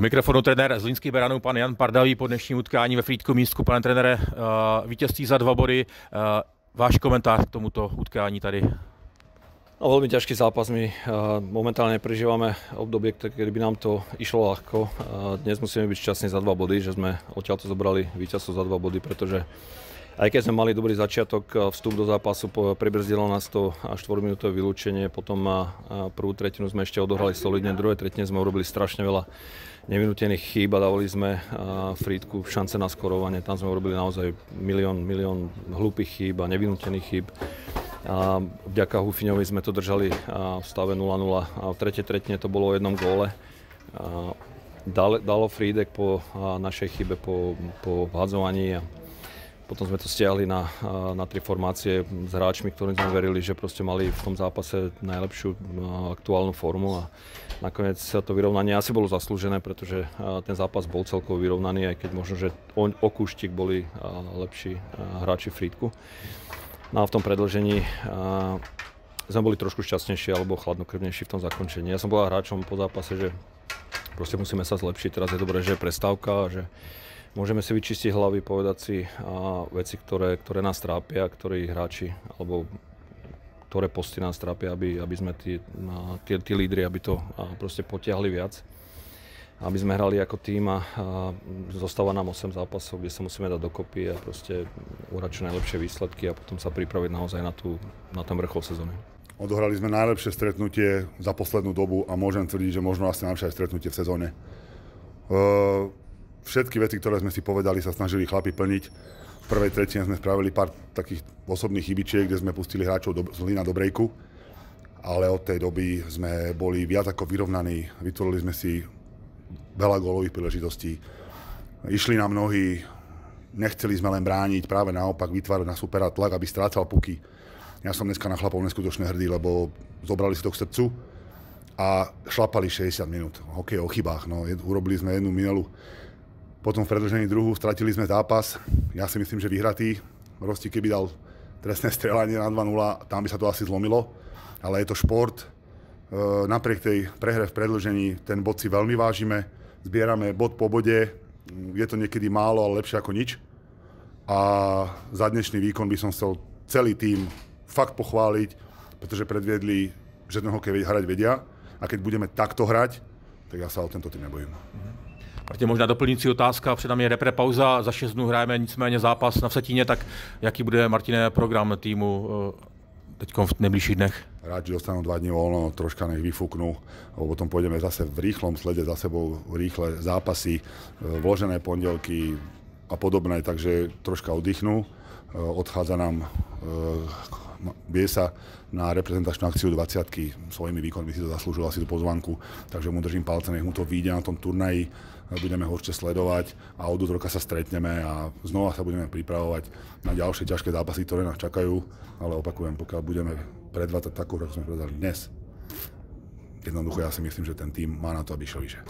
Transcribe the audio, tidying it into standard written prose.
mikrofonu trenér Zlínských Beranů, pan Jan Pardavý po dnešním utkání ve Frýdku Místku. Pane trenére, vítězství za 2 body. Váš komentář k tomuto utkání tady? No, veľmi ťažký zápas. My momentálne prežívame obdobie, kedy by nám to išlo ľahko. Dnes musíme byť šťastní za 2 body, že sme odtiaľto zobrali víťazstvo za 2 body, pretože aj keď sme mali dobrý začiatok, vstup do zápasu, pribrzdilo nás to 4-minútové vylúčenie, potom prvú tretinu sme ešte odohrali solidne, v druhej tretine sme urobili strašne veľa nevinútených chýb a dávali sme Frýdku šance na skorovanie. Tam sme urobili naozaj milión hlúpych chýb a nevinútených chýb. A vďaka Hufiňovi sme to držali v stave 0-0 a v tretej tretine to bolo o 1 góle. Dalo Frýdek po našej chybe po vhadzovaní a potom sme to stiahli na 3 formácie s hráčmi, ktorým sme verili, že proste mali v tom zápase najlepšiu aktuálnu formu a nakoniec to vyrovnanie asi bolo zaslúžené, pretože ten zápas bol celkovo vyrovnaný, aj keď možno, že o kúštik boli lepší hráči Frýdku. No a v tom predĺžení sme boli trošku šťastnejší alebo chladnokrvnejší v tom zakončení. Ja som bol hráčom po zápase, že proste musíme sa zlepšiť. Teraz je dobré, že je prestávka, že môžeme si vyčistiť hlavy, povedať si veci, ktoré nás trápia, ktorí hráči alebo ktoré posty nás trápia, aby sme tí lídri, aby to proste potiahli viac. Aby sme hrali ako tým a zostáva nám 8 zápasov, kde sa musíme dať dokopy a proste uhrať čo najlepšie výsledky a potom sa pripraviť naozaj na ten vrchol sezóny. Odohrali sme najlepšie stretnutie za poslednú dobu a môžem tvrdiť, že možno asi najlepšie stretnutie v sezóne. Všetky veci, ktoré sme si povedali, sa snažili chlapi plniť. V prvej tretine sme spravili pár takých osobných chybičiek, kde sme pustili hráčov z Zlína do breaku, ale od tej doby sme boli viac ako vyrovnaní, vytvorili sme si veľa gólových príležitostí. Išli nám nohy, nechceli sme len brániť, práve naopak vytvárať na supera tlak, aby strácal puky. Ja som dneska na chlapov neskutočne hrdý, lebo zobrali si to k srdcu a šlapali 60 minút. Hokej o chybách, no, urobili sme jednu minelu. Potom v predĺžení druhú stratili sme zápas. Ja si myslím, že vyhratý. Rosti, keby dal trestné strelanie na 2-0, tam by sa to asi zlomilo. Ale je to šport. Napriek tej prehre v predĺžení ten bod si veľmi vážime. Zbierame bod po bode. Je to niekedy málo, ale lepšie ako nič. A za dnešný výkon by som chcel celý tím fakt pochváliť, pretože predviedli, že ten hokej hrať vedia. A keď budeme takto hrať, tak ja sa o tento tým nebojím. Martin, možná doplňující otázka, před námi je repre pauza, za 6 dnů hrajeme nicméně zápas na Vsetíně, tak jaký bude, Martine, program týmu teď v nejbližších dnech? Hráči dostanú 2 dní voľno, troška nech vyfúknú, potom pôjdeme zase v rýchlom slede za sebou rýchle zápasy, vložené pondelky a podobné, takže troška oddychnú. Odchádza nám Biesa na reprezentačnú akciu 20-ky, svojimi výkonmi si to zaslúžil asi tú pozvánku, takže mu držím palce, nech mu to vyjde na tom turnaji, budeme ho určite sledovať a od útorka sa stretneme a znova sa budeme pripravovať na ďalšie ťažké zápasy, ktoré nás čakajú, ale opakujem, pokiaľ budeme predvádzať takú, ako sme predali dnes, jednoducho ja si myslím, že ten tím má na to, aby šiel vyššie.